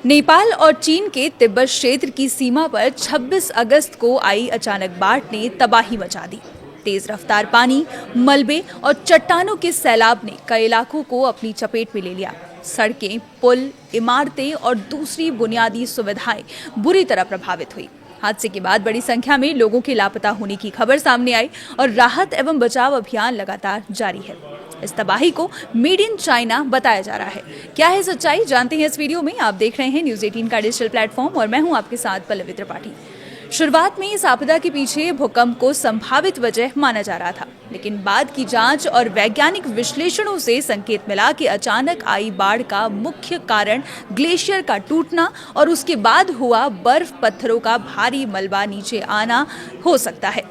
नेपाल और चीन के तिब्बत क्षेत्र की सीमा पर 26 अगस्त को आई अचानक बाढ़ ने तबाही मचा दी। तेज रफ्तार पानी, मलबे और चट्टानों के सैलाब ने कई इलाकों को अपनी चपेट में ले लिया। सड़कें, पुल, इमारतें और दूसरी बुनियादी सुविधाएं बुरी तरह प्रभावित हुई। हादसे के बाद बड़ी संख्या में लोगों के लापता होने की खबर सामने आई और राहत एवं बचाव अभियान लगातार जारी है। इस तबाही को मेड इन चाइना बताया जा रहा है। क्या है सच्चाई, जानते हैं इस वीडियो में। आप देख रहे हैं न्यूज़ 18 का डिजिटल प्लेटफॉर्म और मैं हूं आपके साथ पल्लवी त्रिपाठी। शुरुआत में इस आपदा के पीछे भूकंप को संभावित वजह माना जा रहा था, लेकिन बाद की जांच और वैज्ञानिक विश्लेषणों से संकेत मिला कि अचानक आई बाढ़ का मुख्य कारण ग्लेशियर का टूटना और उसके बाद हुआ बर्फ पत्थरों का भारी मलबा नीचे आना हो सकता है।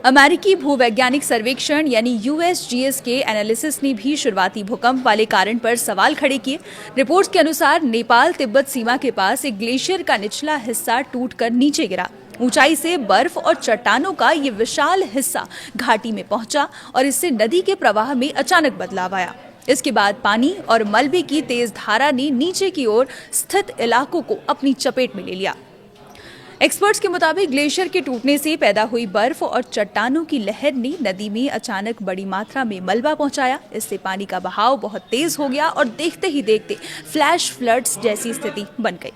अमेरिकी भूवैज्ञानिक सर्वेक्षण यानी USGS के एनालिसिस ने भी शुरुआती भूकंप वाले कारण पर सवाल खड़े किए। रिपोर्ट्स के अनुसार नेपाल तिब्बत सीमा के पास एक ग्लेशियर का निचला हिस्सा टूटकर नीचे गिरा। ऊंचाई से बर्फ और चट्टानों का ये विशाल हिस्सा घाटी में पहुंचा और इससे नदी के प्रवाह में अचानक बदलाव आया। इसके बाद पानी और मलबे की तेज धारा ने नीचे की ओर स्थित इलाकों को अपनी चपेट में ले लिया। एक्सपर्ट्स के मुताबिक ग्लेशियर के टूटने से पैदा हुई बर्फ और चट्टानों की लहर ने नदी में अचानक बड़ी मात्रा में मलबा पहुंचाया। इससे पानी का बहाव बहुत तेज हो गया और देखते ही देखते फ्लैश फ्लड्स जैसी स्थिति बन गई।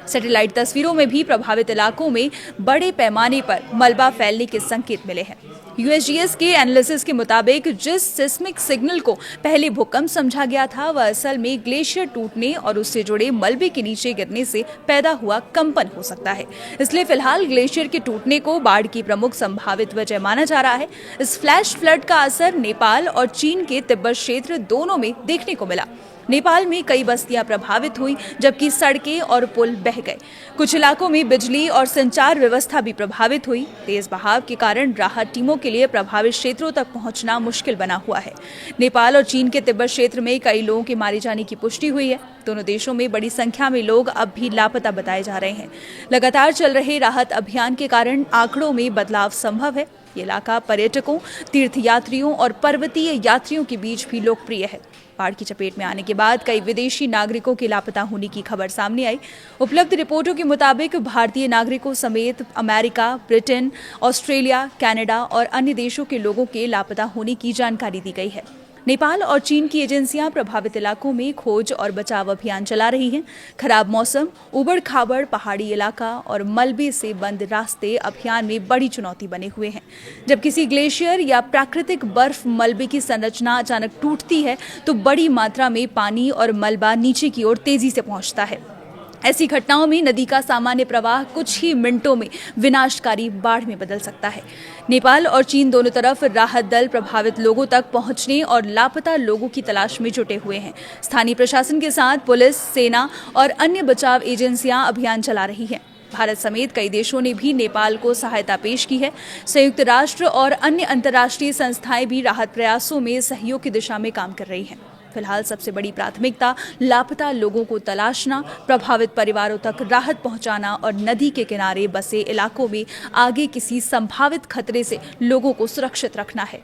सैटेलाइट तस्वीरों में भी प्रभावित इलाकों में बड़े पैमाने पर मलबा फैलने के संकेत मिले हैं। USGS के एनालिसिस के मुताबिक जिस सिस्मिक सिग्नल को पहले भूकंप समझा गया था, वह असल में ग्लेशियर टूटने और उससे जुड़े मलबे के नीचे गिरने से पैदा हुआ कंपन हो सकता है। इसलिए फिलहाल ग्लेशियर के टूटने को बाढ़ की प्रमुख संभावित वजह माना जा रहा है। इस फ्लैश फ्लड का असर नेपाल और चीन के तिब्बत क्षेत्र दोनों में देखने को मिला। नेपाल में कई बस्तियां प्रभावित हुई, जबकि सड़कें और पुल बह गए। कुछ इलाकों में बिजली और संचार व्यवस्था भी प्रभावित हुई। तेज बहाव के कारण राहत टीमों के लिए प्रभावित क्षेत्रों तक पहुंचना मुश्किल बना हुआ है। नेपाल और चीन के तिब्बत क्षेत्र में कई लोगों के मारे जाने की पुष्टि हुई है। दोनों देशों में बड़ी संख्या में लोग अब भी लापता बताए जा रहे हैं। लगातार चल रहे राहत अभियान के कारण आंकड़ों में बदलाव संभव है। ये इलाका पर्यटकों, तीर्थयात्रियों और पर्वतीय यात्रियों के बीच भी लोकप्रिय है। बाढ़ की चपेट में आने के बाद कई विदेशी नागरिकों के लापता होने की खबर सामने आई। उपलब्ध रिपोर्टों के मुताबिक भारतीय नागरिकों समेत अमेरिका, ब्रिटेन, ऑस्ट्रेलिया, कनाडा और अन्य देशों के लोगों के लापता होने की जानकारी दी गई है। नेपाल और चीन की एजेंसियां प्रभावित इलाकों में खोज और बचाव अभियान चला रही हैं। खराब मौसम, उबड़ खाबड़ पहाड़ी इलाका और मलबे से बंद रास्ते अभियान में बड़ी चुनौती बने हुए हैं। जब किसी ग्लेशियर या प्राकृतिक बर्फ मलबे की संरचना अचानक टूटती है तो बड़ी मात्रा में पानी और मलबा नीचे की ओर तेजी से पहुंचता है। ऐसी घटनाओं में नदी का सामान्य प्रवाह कुछ ही मिनटों में विनाशकारी बाढ़ में बदल सकता है। नेपाल और चीन दोनों तरफ राहत दल प्रभावित लोगों तक पहुंचने और लापता लोगों की तलाश में जुटे हुए हैं। स्थानीय प्रशासन के साथ पुलिस, सेना और अन्य बचाव एजेंसियां अभियान चला रही हैं। भारत समेत कई देशों ने भी नेपाल को सहायता पेश की है। संयुक्त राष्ट्र और अन्य अंतर्राष्ट्रीय संस्थाएं भी राहत प्रयासों में सहयोग की दिशा में काम कर रही हैं। फिलहाल सबसे बड़ी प्राथमिकता लापता लोगों को तलाशना, प्रभावित परिवारों तक राहत पहुंचाना और नदी के किनारे बसे इलाकों में आगे किसी संभावित खतरे से लोगों को सुरक्षित रखना है।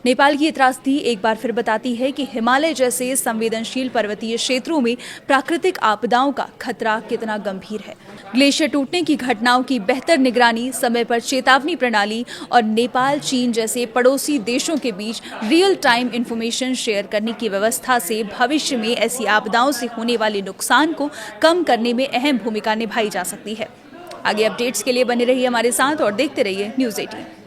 नेपाल की ये त्रासदी एक बार फिर बताती है कि हिमालय जैसे संवेदनशील पर्वतीय क्षेत्रों में प्राकृतिक आपदाओं का खतरा कितना गंभीर है। ग्लेशियर टूटने की घटनाओं की बेहतर निगरानी, समय पर चेतावनी प्रणाली और नेपाल, चीन जैसे पड़ोसी देशों के बीच रियल टाइम इंफॉर्मेशन शेयर करने की व्यवस्था से भविष्य में ऐसी आपदाओं से होने वाले नुकसान को कम करने में अहम भूमिका निभाई जा सकती है। आगे अपडेट्स के लिए बने रहिए हमारे साथ और देखते रहिए न्यूज़ 18।